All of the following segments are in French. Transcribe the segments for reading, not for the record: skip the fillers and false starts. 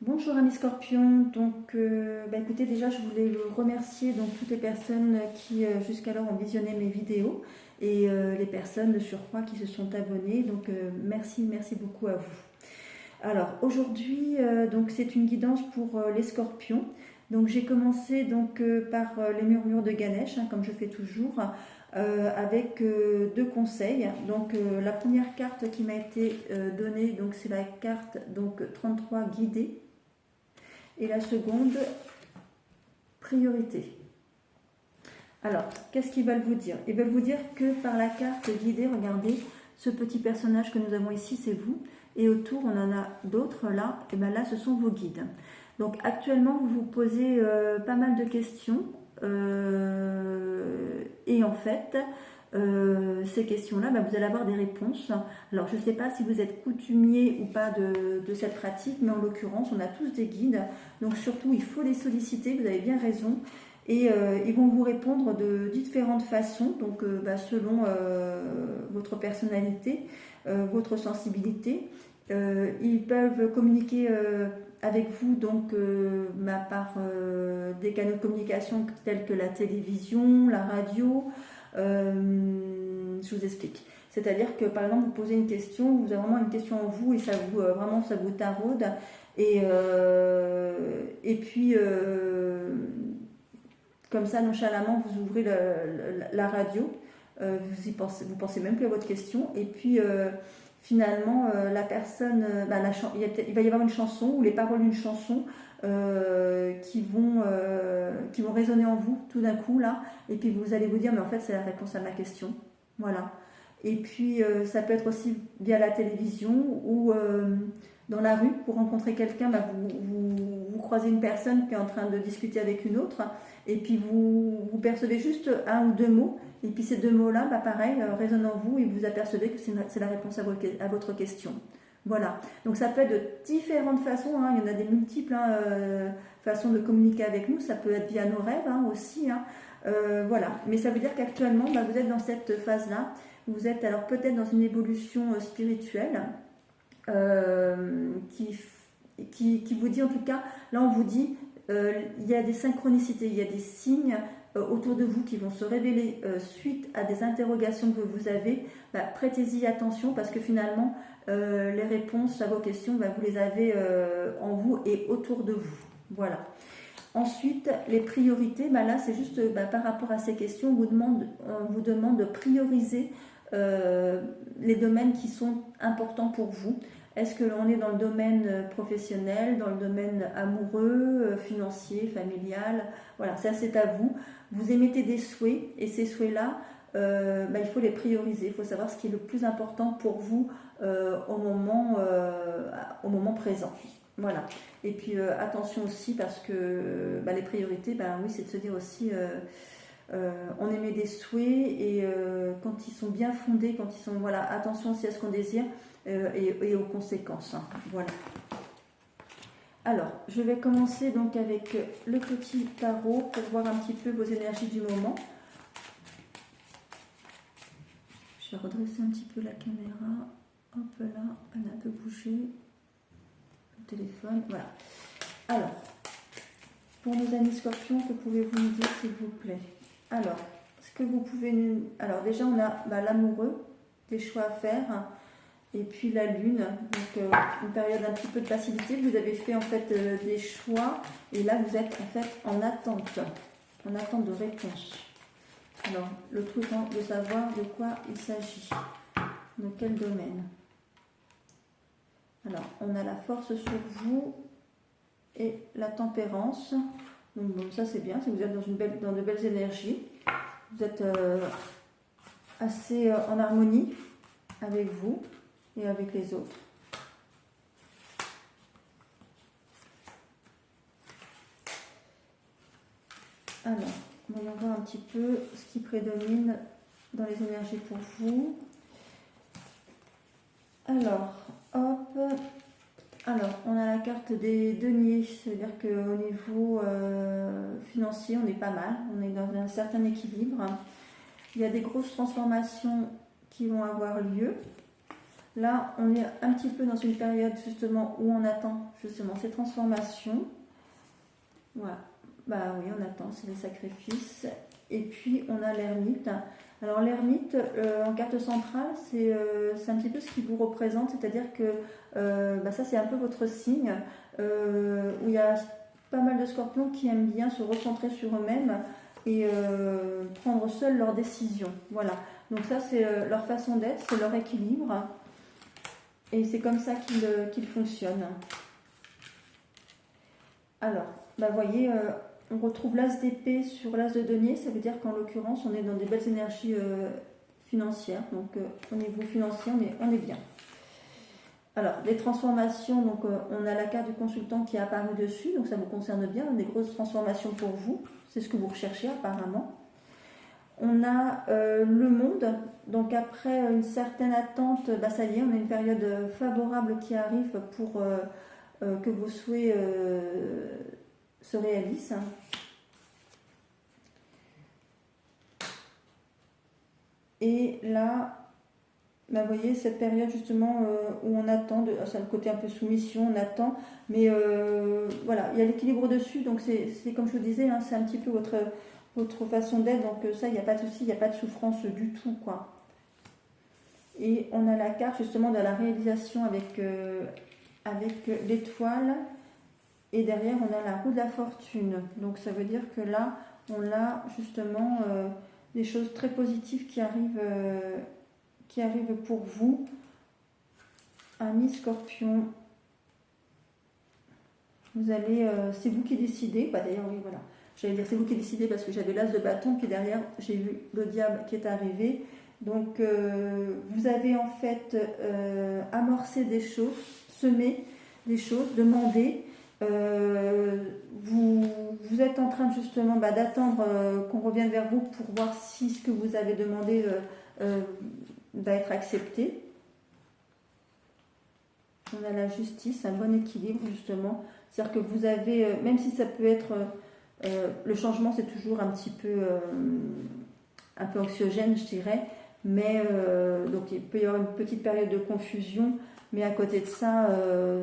Bonjour amis Scorpions, donc écoutez, déjà je voulais vous remercier donc toutes les personnes qui jusqu'alors ont visionné mes vidéos et les personnes de surcroît qui se sont abonnées, donc merci beaucoup à vous. Alors aujourd'hui donc c'est une guidance pour les Scorpions. Donc j'ai commencé donc par les murmures de Ganesh, hein, comme je fais toujours, avec deux conseils. Donc la première carte qui m'a été donnée, donc c'est la carte donc 33 guidée. Et la seconde, priorité. Alors, qu'est-ce qu'ils veulent vous dire? Ils veulent vous dire que par la carte guidée, regardez, ce petit personnage que nous avons ici, c'est vous. Et autour, on en a d'autres là. Et bien là, ce sont vos guides. Donc actuellement, vous vous posez pas mal de questions. Et en fait, ces questions-là, vous allez avoir des réponses. Alors, je ne sais pas si vous êtes coutumier ou pas de cette pratique, mais en l'occurrence, on a tous des guides. Donc, surtout, il faut les solliciter, vous avez bien raison. Et ils vont vous répondre de différentes façons, donc selon votre personnalité, votre sensibilité. Ils peuvent communiquer avec vous donc par des canaux de communication tels que la télévision, la radio. Je vous explique. C'est-à-dire que par exemple vous posez une question, vous avez vraiment une question en vous et ça vous vraiment ça vous taraude et puis comme ça nonchalamment vous ouvrez la radio, vous pensez même plus à votre question et puis finalement la personne, il va y avoir une chanson ou les paroles d'une chanson qui vont résonner en vous tout d'un coup là, et puis vous allez vous dire mais en fait c'est la réponse à ma question, voilà. Et puis ça peut être aussi via la télévision ou dans la rue pour rencontrer quelqu'un, vous croisez une personne qui est en train de discuter avec une autre et puis vous percevez juste un ou deux mots et puis ces deux mots-là, pareil, résonnent en vous et vous apercevez que c'est la réponse à votre question. Voilà. Donc ça peut être de différentes façons, hein. Il y en a des multiples façons de communiquer avec nous. Ça peut être via nos rêves aussi. Hein. Voilà. Mais ça veut dire qu'actuellement, vous êtes dans cette phase-là. Vous êtes alors peut-être dans une évolution spirituelle qui vous dit en tout cas, là on vous dit, il y a des synchronicités, il y a des signes autour de vous qui vont se révéler suite à des interrogations que vous avez. Prêtez-y attention parce que finalement les réponses à vos questions, vous les avez en vous et autour de vous. Voilà. Ensuite, les priorités, là c'est juste par rapport à ces questions, on vous demande de prioriser les domaines qui sont importants pour vous. Est-ce que l'on est dans le domaine professionnel, dans le domaine amoureux, financier, familial? Voilà, ça c'est à vous. Vous émettez des souhaits et ces souhaits-là, il faut les prioriser. Il faut savoir ce qui est le plus important pour vous au moment présent. Voilà. Et puis attention aussi parce que les priorités, oui, c'est de se dire aussi on émet des souhaits et quand ils sont bien fondés, quand ils sont attention aussi à ce qu'on désire et aux conséquences. Hein. Voilà. Alors, je vais commencer donc avec le petit tarot pour voir un petit peu vos énergies du moment. Je vais redresser un petit peu la caméra. Hop là, elle a un peu bougé. Le téléphone, voilà. Alors, pour nos amis scorpions, que pouvez-vous nous dire s'il vous plaît? Alors, ce que vous pouvez nous... Alors déjà, on a l'amoureux, des choix à faire, et puis la lune, donc une période un petit peu de passivité. Vous avez fait en fait des choix, et là vous êtes en fait en attente de réponse. Alors, le truc de savoir de quoi il s'agit, de quel domaine. Alors, on a la force sur vous et la tempérance. Donc bon, ça c'est bien, si vous êtes dans de belles énergies, vous êtes assez en harmonie avec vous et avec les autres. Alors, voyons voir un petit peu ce qui prédomine dans les énergies pour vous. Alors, hop. Alors, on a la carte des deniers, c'est-à-dire qu'au niveau financier, on est pas mal, on est dans un certain équilibre. Il y a des grosses transformations qui vont avoir lieu. Là, on est un petit peu dans une période justement où on attend justement ces transformations. Voilà. Bah oui, on attend, c'est les sacrifices. Et puis, on a l'ermite. Alors, l'ermite, en carte centrale, c'est un petit peu ce qui vous représente, c'est-à-dire que ça, c'est un peu votre signe, où il y a pas mal de scorpions qui aiment bien se recentrer sur eux-mêmes et prendre seuls leurs décisions. Voilà. Donc ça, c'est leur façon d'être, c'est leur équilibre. Et c'est comme ça qu'ils fonctionnent. Alors, vous voyez, on retrouve l'as d'épée sur l'as de denier. Ça veut dire qu'en l'occurrence, on est dans des belles énergies financières. Donc, au niveau financier, on est bien. Alors, les transformations, donc on a la carte du consultant qui est apparue dessus. Donc, ça vous concerne bien, des grosses transformations pour vous. C'est ce que vous recherchez apparemment. On a le monde, donc après une certaine attente, ça y est, on a une période favorable qui arrive pour que vos souhaits se réalisent. Et là, vous voyez, cette période justement où on attend, c'est le côté un peu soumission, on attend, mais voilà, il y a l'équilibre dessus, donc c'est comme je vous disais, hein, c'est un petit peu votre façon d'être, donc ça, il n'y a pas de souci, il n'y a pas de souffrance du tout, quoi. Et on a la carte justement de la réalisation avec l'étoile, et derrière on a la roue de la fortune. Donc ça veut dire que là, on a justement des choses très positives qui arrivent pour vous. Amis Scorpion, vous allez, c'est vous qui décidez, d'ailleurs oui voilà, j'allais dire c'est vous qui décidez parce que j'avais l'as de bâton, puis derrière j'ai vu le diable qui est arrivé. Donc vous avez en fait amorcé des choses, semé des choses, demandé. Vous êtes en train justement d'attendre qu'on revienne vers vous pour voir si ce que vous avez demandé va être accepté. On a la justice, un bon équilibre justement. C'est-à-dire que vous avez, même si ça peut être, le changement c'est toujours un petit peu anxiogène je dirais, mais donc il peut y avoir une petite période de confusion, mais à côté de ça,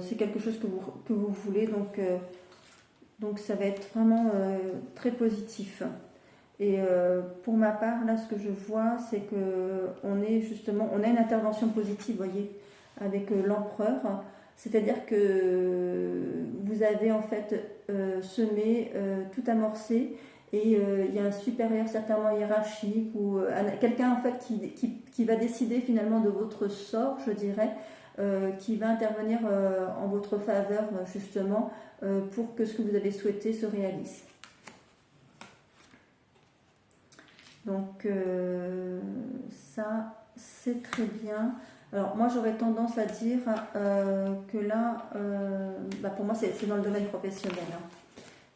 c'est quelque chose que vous voulez, donc ça va être vraiment très positif. Et pour ma part, là, ce que je vois, c'est que on a une intervention positive, vous voyez, avec l'empereur. C'est-à-dire que vous avez en fait semé, tout amorcé, et il y a un supérieur certainement hiérarchique ou quelqu'un en fait qui va décider finalement de votre sort, je dirais, qui va intervenir en votre faveur justement pour que ce que vous avez souhaité se réalise. Donc ça c'est très bien. Alors moi j'aurais tendance à dire que là, pour moi c'est dans le domaine professionnel. Hein.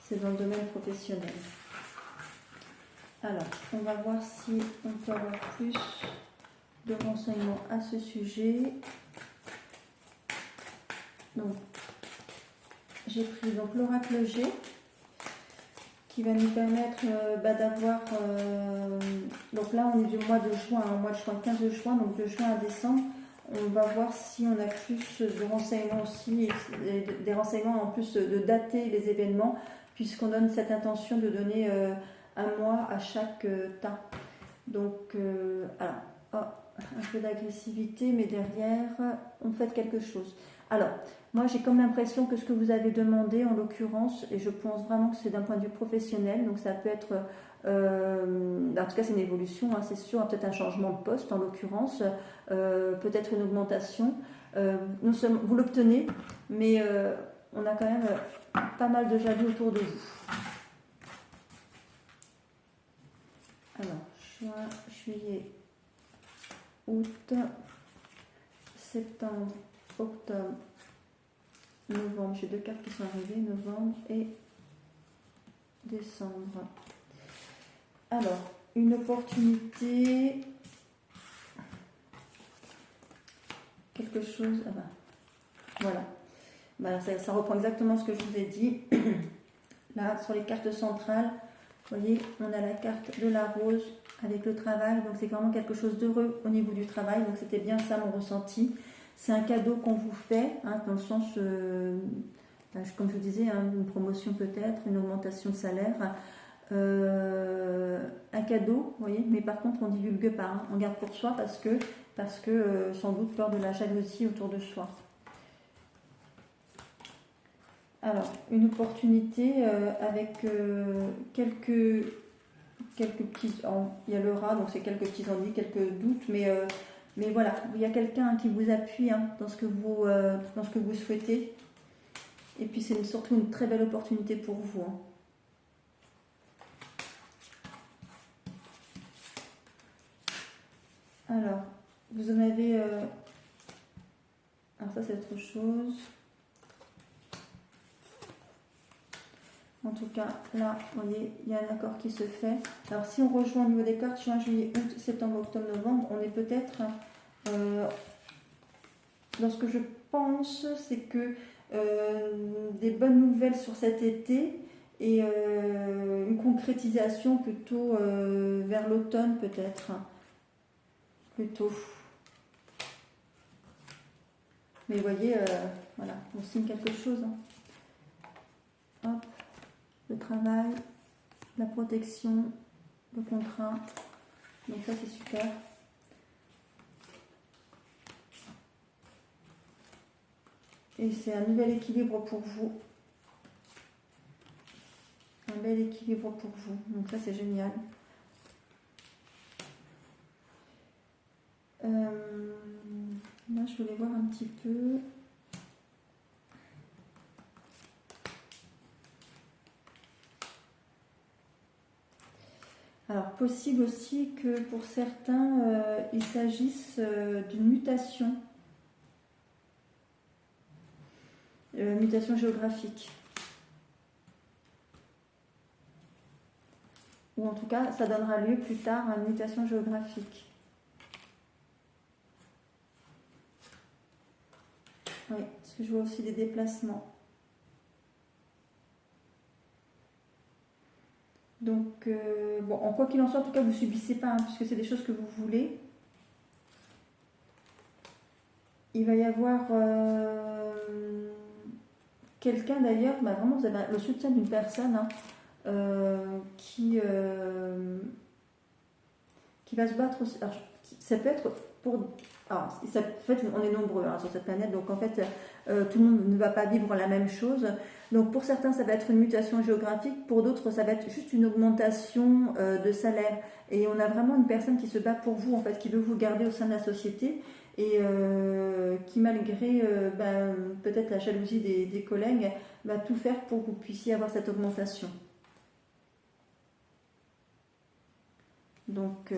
C'est dans le domaine professionnel. Alors on va voir si on peut avoir plus de renseignements à ce sujet. Donc j'ai pris donc l'oracle G, qui va nous permettre d'avoir, donc là on est du mois de juin, 15 juin, donc de juin à décembre, on va voir si on a plus de renseignements aussi, et des renseignements en plus de dater les événements, puisqu'on donne cette intention de donner un mois à chaque tas. Donc, alors, un peu d'agressivité, mais derrière, on fait quelque chose. Alors, moi j'ai comme l'impression que ce que vous avez demandé en l'occurrence, et je pense vraiment que c'est d'un point de vue professionnel, donc ça peut être, en tout cas c'est une évolution, hein, c'est sûr, peut-être un changement de poste en l'occurrence, peut-être une augmentation, vous l'obtenez, mais on a quand même pas mal de jaloux autour de vous. Alors, juin, juillet, août, septembre, octobre, novembre. J'ai deux cartes qui sont arrivées, novembre et décembre. Alors, une opportunité, quelque chose, voilà. Ça reprend exactement ce que je vous ai dit. Là, sur les cartes centrales, vous voyez, on a la carte de la rose avec le travail, donc c'est vraiment quelque chose d'heureux au niveau du travail, donc c'était bien ça mon ressenti. c'est un cadeau qu'on vous fait, hein, dans le sens, comme je vous disais, hein, une promotion peut-être, une augmentation de salaire, un cadeau, vous voyez, mais par contre on ne divulgue pas, hein, on garde pour soi parce que sans doute peur de la jalousie autour de soi. Alors, une opportunité avec quelques petits... il y a le rat, donc c'est quelques petits ennuis, quelques doutes, mais voilà, il y a quelqu'un qui vous appuie, hein, dans ce que vous souhaitez. Et puis c'est surtout une très belle opportunité pour vous, hein. Alors, vous en avez... Alors ça c'est autre chose. En tout cas, là, vous voyez, il y a un accord qui se fait. Alors, si on rejoint au niveau des cartes, juin, juillet, août, septembre, octobre, novembre, on est peut-être... dans ce que je pense, c'est que des bonnes nouvelles sur cet été et une concrétisation plutôt vers l'automne, peut-être. Plutôt. Mais vous voyez, voilà, on signe quelque chose, hein. Hop. Le travail, la protection, le contrat. Donc ça c'est super. Et c'est un nouvel équilibre pour vous. Un bel équilibre pour vous. Donc ça c'est génial. Là je voulais voir un petit peu. Alors, possible aussi que pour certains, il s'agisse d'une mutation, mutation géographique. Ou en tout cas, ça donnera lieu plus tard à une mutation géographique. Oui, parce que je vois aussi des déplacements. Donc, bon, en quoi qu'il en soit, en tout cas, vous ne subissez pas, hein, puisque c'est des choses que vous voulez. Il va y avoir quelqu'un d'ailleurs, vraiment, vous avez le soutien d'une personne, hein, qui va se battre aussi. Alors, ça peut être pour... Alors, en fait, on est nombreux, hein, sur cette planète, donc en fait, tout le monde ne va pas vivre la même chose. Donc pour certains, ça va être une mutation géographique, pour d'autres, ça va être juste une augmentation de salaire. Et on a vraiment une personne qui se bat pour vous, en fait, qui veut vous garder au sein de la société et qui, malgré peut-être la jalousie des collègues, va tout faire pour que vous puissiez avoir cette augmentation. Donc,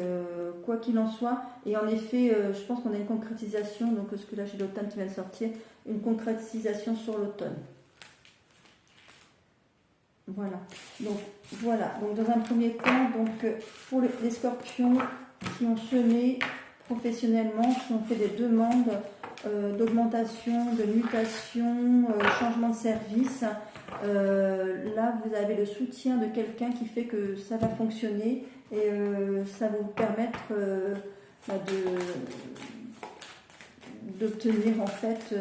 quoi qu'il en soit, et en effet, je pense qu'on a une concrétisation, donc ce que là j'ai l'automne qui vient de sortir, une concrétisation sur l'automne. Voilà. Donc, dans un premier temps, donc, pour les scorpions qui ont semé professionnellement, qui ont fait des demandes d'augmentation, de mutation, changement de service, là vous avez le soutien de quelqu'un qui fait que ça va fonctionner et ça va vous permettre d'obtenir en fait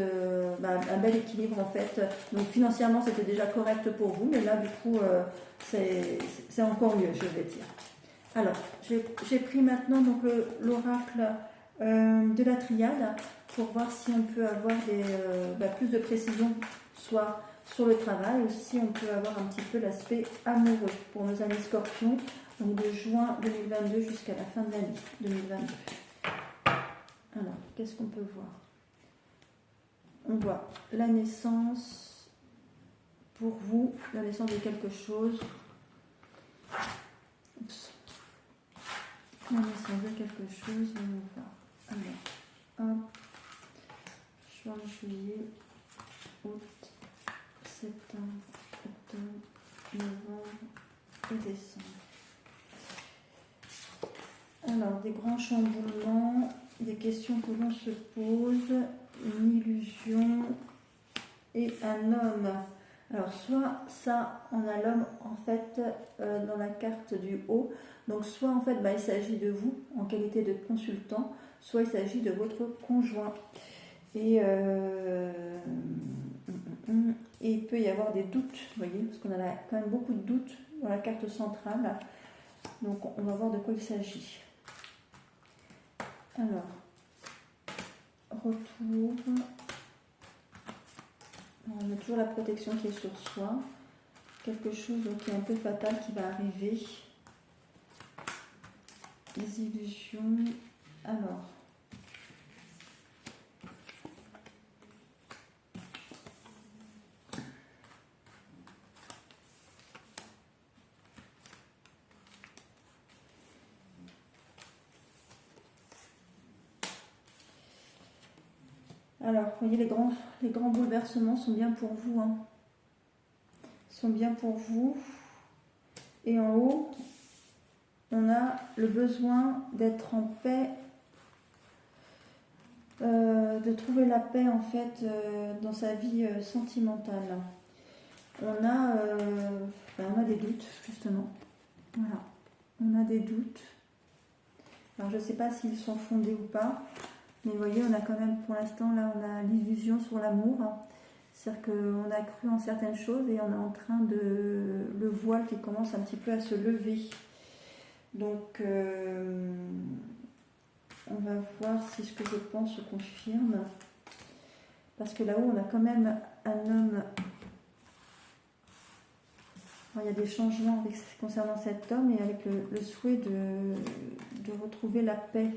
un bel équilibre en fait. Donc financièrement c'était déjà correct pour vous, mais là du coup c'est encore mieux, je vais dire. Alors j'ai pris maintenant donc l'oracle de la triade pour voir si on peut avoir plus de précision, soit sur le travail, ou si on peut avoir un petit peu l'aspect amoureux pour nos amis scorpions, donc de juin 2022 jusqu'à la fin de l'année 2022. Alors, qu'est-ce qu'on peut voir? On voit la naissance, pour vous, la naissance de quelque chose. Oups. La naissance de quelque chose, on va voir. Alors, hop. Juin, juillet, août, septembre, octobre, novembre et décembre. Alors, des grands chamboulements, des questions que l'on se pose, une illusion et un homme. Alors, soit ça, on a l'homme en fait dans la carte du haut. Donc, soit en fait, il s'agit de vous en qualité de consultant, soit il s'agit de votre conjoint. Et il peut y avoir des doutes, vous voyez, parce qu'on a quand même beaucoup de doutes dans la carte centrale. Donc on va voir de quoi il s'agit. Alors, retour. On a toujours la protection qui est sur soi. Quelque chose qui est un peu fatal qui va arriver. Les illusions. Alors. Alors, vous voyez, les grands bouleversements sont bien pour vous. Hein. Sont bien pour vous. Et en haut, on a le besoin d'être en paix, de trouver la paix en fait dans sa vie sentimentale. On a des doutes justement. Voilà, on a des doutes. Alors je ne sais pas s'ils sont fondés ou pas, mais vous voyez, on a quand même pour l'instant là, on a l'illusion sur l'amour. C'est-à-dire qu'on a cru en certaines choses et on est en train de le voile qui commence un petit peu à se lever. Donc on va voir si ce que je pense se confirme. Parce que là-haut, on a quand même un homme. Alors, il y a des changements concernant cet homme et avec le souhait de retrouver la paix.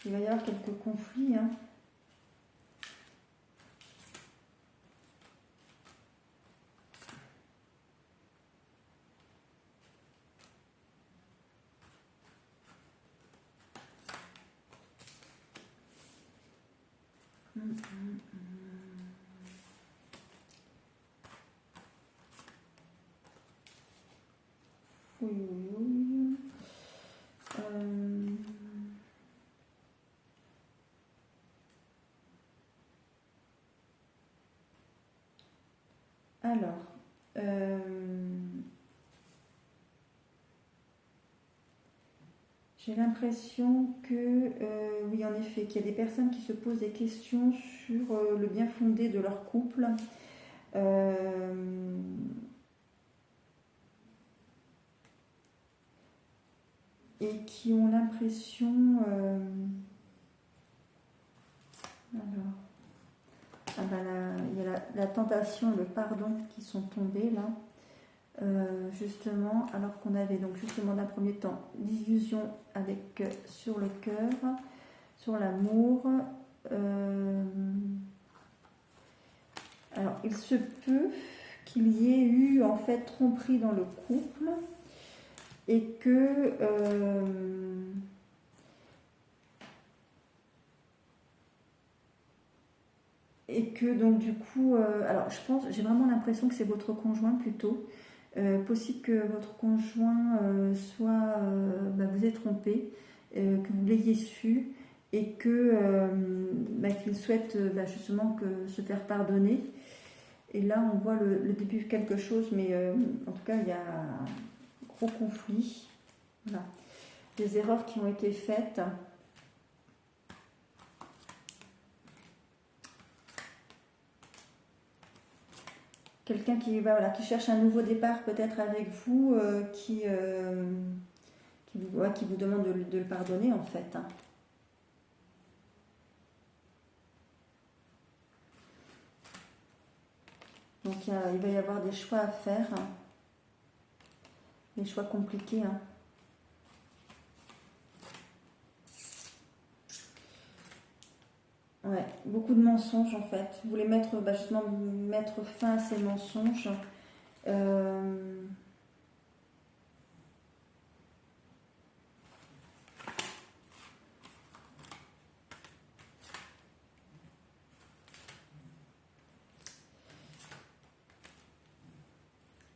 Il va y avoir quelques conflits. Hein. Oui, oui, oui. Alors, j'ai l'impression que, oui, en effet, qu'il y a des personnes qui se posent des questions sur le bien fondé de leur couple. Et qui ont l'impression... alors... Ah ben il y a la tentation et le pardon qui sont tombés là, justement, alors qu'on avait donc justement d'un premier temps l'illusion avec sur le cœur, sur l'amour. Alors il se peut qu'il y ait eu en fait tromperie dans le couple et que donc du coup, alors je pense, j'ai vraiment l'impression que c'est votre conjoint plutôt. Possible que votre conjoint soit, vous ait trompé, que vous l'ayez su et que qu'il souhaite justement se faire pardonner. Et là, on voit le début de quelque chose, mais en tout cas, il y a un gros conflit. Voilà. Des erreurs qui ont été faites. Quelqu'un qui cherche un nouveau départ peut-être avec vous, qui vous demande de le pardonner en fait. Hein. Donc il va y avoir des choix à faire, hein. Des choix compliqués. Hein. Ouais, beaucoup de mensonges en fait. Vous voulez justement mettre fin à ces mensonges.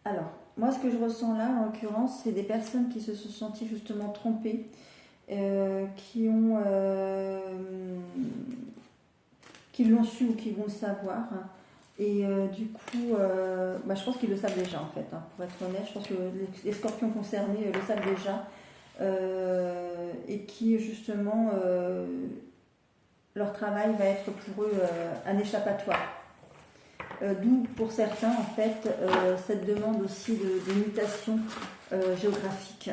Alors, moi ce que je ressens là en l'occurrence, c'est des personnes qui se sont senties justement trompées, qui l'ont su ou qui vont le savoir, Et du coup, bah, je pense qu'ils le savent déjà en fait, hein, pour être honnête. Je pense que les scorpions concernés le savent déjà. Et qui justement, leur travail va être pour eux un échappatoire. D'où pour certains en fait cette demande aussi de mutation géographique.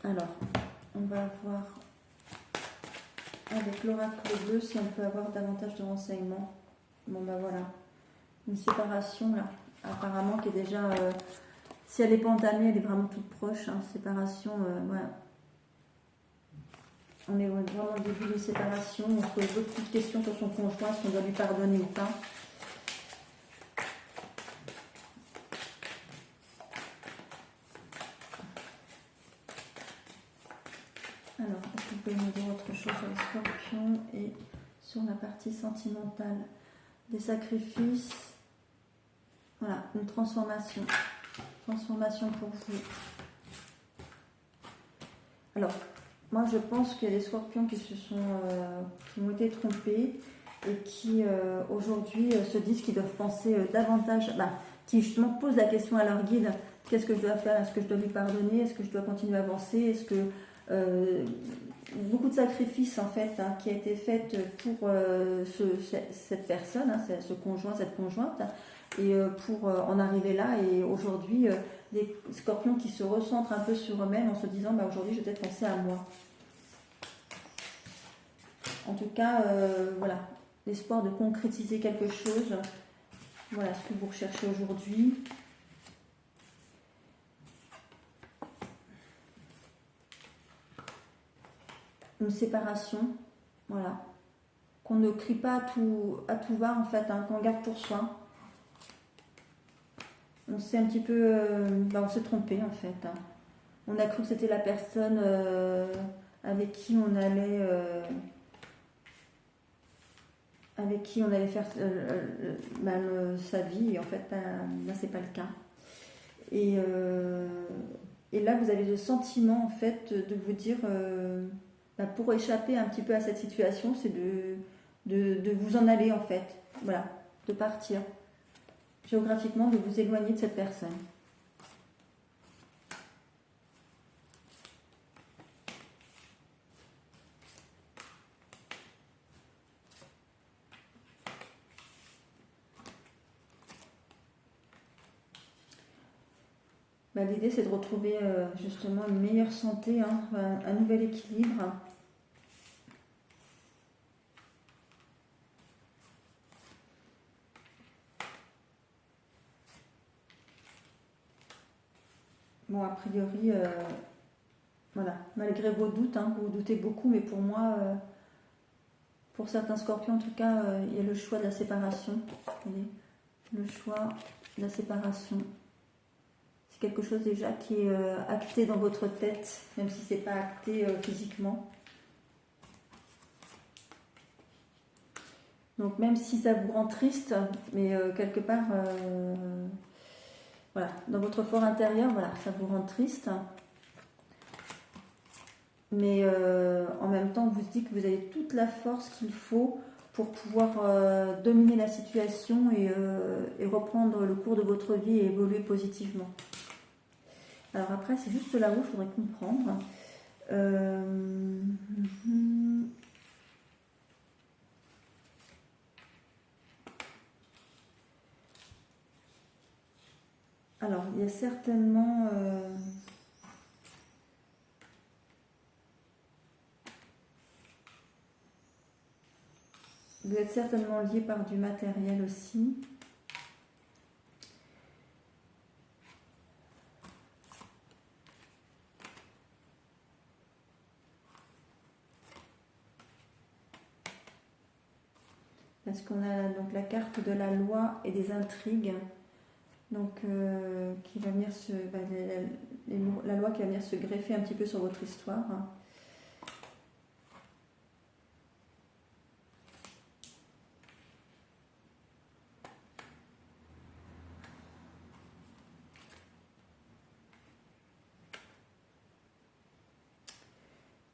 Alors, on va voir avec l'oracle bleu si on peut avoir davantage de renseignements. Bon ben voilà, une séparation là, apparemment qui est déjà, si elle n'est pas entamée, elle est vraiment toute proche. Hein, séparation, voilà. On est vraiment au début de séparation, on se pose beaucoup de questions sur son conjoint, est-ce qu'on doit lui pardonner ou pas. Alors, est-ce que vous pouvez me dire autre chose sur les scorpions et sur la partie sentimentale? Des sacrifices, voilà, une transformation. Transformation pour vous. Alors, moi je pense qu'il y a des scorpions qui qui ont été trompés et qui aujourd'hui se disent qu'ils doivent penser davantage, qui justement posent la question à leur guide, qu'est-ce que je dois faire? Est-ce que je dois lui pardonner? Est-ce que je dois continuer à avancer? Est-ce que beaucoup de sacrifices en fait hein, qui a été fait pour cette personne, hein, ce conjoint, cette conjointe, et pour en arriver là. Et aujourd'hui, des scorpions qui se recentrent un peu sur eux-mêmes en se disant aujourd'hui je vais peut-être penser à moi. En tout cas, voilà, l'espoir de concrétiser quelque chose. Voilà ce que vous recherchez aujourd'hui. Une séparation, voilà. Qu'on ne crie pas à tout va en fait, hein, qu'on garde pour soi. On s'est un petit peu, on s'est trompé en fait. Hein. On a cru que c'était la personne avec qui on allait faire sa vie, et en fait là c'est pas le cas. Et là vous avez le sentiment en fait de vous dire pour échapper un petit peu à cette situation, c'est de vous en aller en fait, voilà, de partir géographiquement, de vous éloigner de cette personne. L'idée c'est de retrouver justement une meilleure santé, hein, un nouvel équilibre. Bon, a priori, voilà, malgré vos doutes, hein, vous doutez beaucoup, mais pour moi, pour certains scorpions en tout cas, il y a le choix de la séparation. Vous voyez, le choix de la séparation. C'est quelque chose déjà qui est acté dans votre tête, même si c'est pas acté physiquement. Donc même si ça vous rend triste, mais quelque part, voilà, dans votre fort intérieur, voilà, ça vous rend triste. Mais en même temps, vous dites que vous avez toute la force qu'il faut pour pouvoir dominer la situation et reprendre le cours de votre vie et évoluer positivement. Alors après, c'est juste là où il faudrait comprendre. Alors, il y a certainement... vous êtes certainement lié par du matériel aussi. Parce qu'on a donc la carte de la loi et des intrigues. Donc, qui va venir la loi qui va venir se greffer un petit peu sur votre histoire.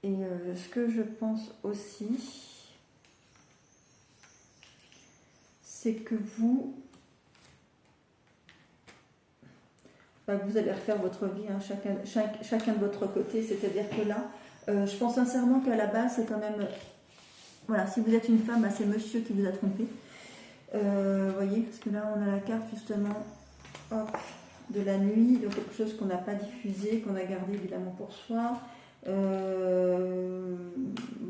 Et ce que je pense aussi, c'est que vous allez refaire votre vie, hein, chacun de votre côté. C'est-à-dire que là, je pense sincèrement qu'à la base, c'est quand même... Voilà, si vous êtes une femme, c'est monsieur qui vous a trompé. Voyez, parce que là, on a la carte justement hop, de la nuit, donc quelque chose qu'on n'a pas diffusé, qu'on a gardé évidemment pour soi.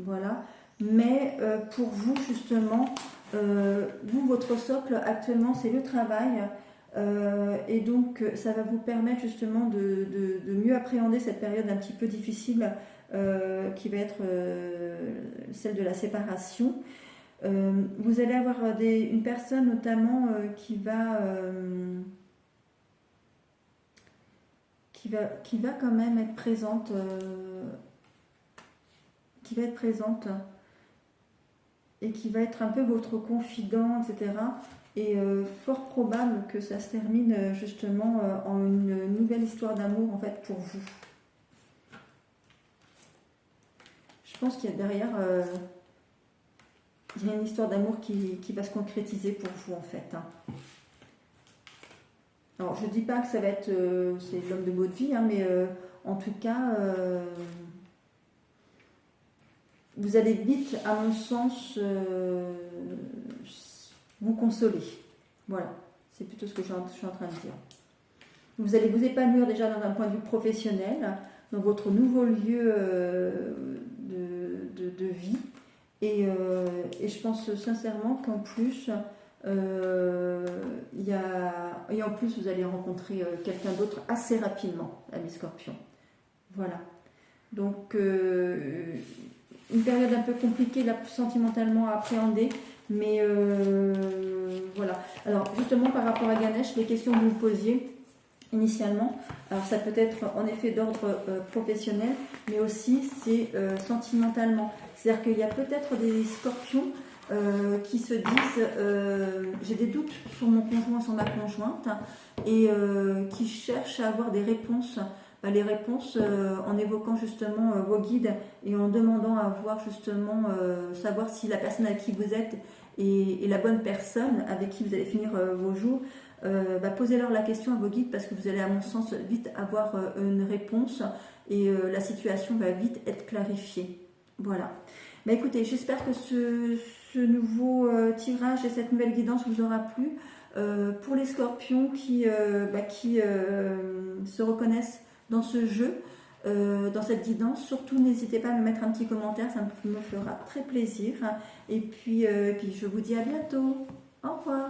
Voilà. Mais pour vous, justement, vous, votre socle actuellement, c'est le travail. Et donc, ça va vous permettre justement de mieux appréhender cette période un petit peu difficile qui va être celle de la séparation. Vous allez avoir une personne notamment qui va quand même être présente, et qui va être un peu votre confident, etc. Et fort probable que ça se termine justement en une nouvelle histoire d'amour en fait pour vous. Je pense qu'il y a derrière, il y a une histoire d'amour qui va se concrétiser pour vous en fait. Hein. Alors je ne dis pas que ça va être c'est l'homme de votre vie, hein, mais en tout cas, vous allez vite, à mon sens, vous consoler. Voilà, c'est plutôt ce que je suis en train de dire. Vous allez vous épanouir déjà dans un point de vue professionnel, dans votre nouveau lieu de vie. Et je pense sincèrement qu'en plus, et en plus vous allez rencontrer quelqu'un d'autre assez rapidement, ami Scorpion. Voilà. Donc, une période un peu compliquée là, sentimentalement à appréhender. Mais voilà. Alors justement par rapport à Ganesh, les questions que vous posiez initialement, alors ça peut être en effet d'ordre professionnel, mais aussi c'est sentimentalement. C'est-à-dire qu'il y a peut-être des scorpions qui se disent j'ai des doutes sur mon conjoint, sur ma conjointe, et qui cherchent à avoir des réponses. Les réponses en évoquant justement vos guides et en demandant à voir justement savoir si la personne avec qui vous êtes est la bonne personne avec qui vous allez finir vos jours. Posez-leur la question à vos guides parce que vous allez à mon sens vite avoir une réponse et la situation va vite être clarifiée. Voilà. Écoutez, j'espère que ce nouveau tirage et cette nouvelle guidance vous aura plu. Pour les scorpions qui se reconnaissent dans ce jeu, dans cette guidance, surtout n'hésitez pas à me mettre un petit commentaire, ça me fera très plaisir. Et puis je vous dis à bientôt. Au revoir.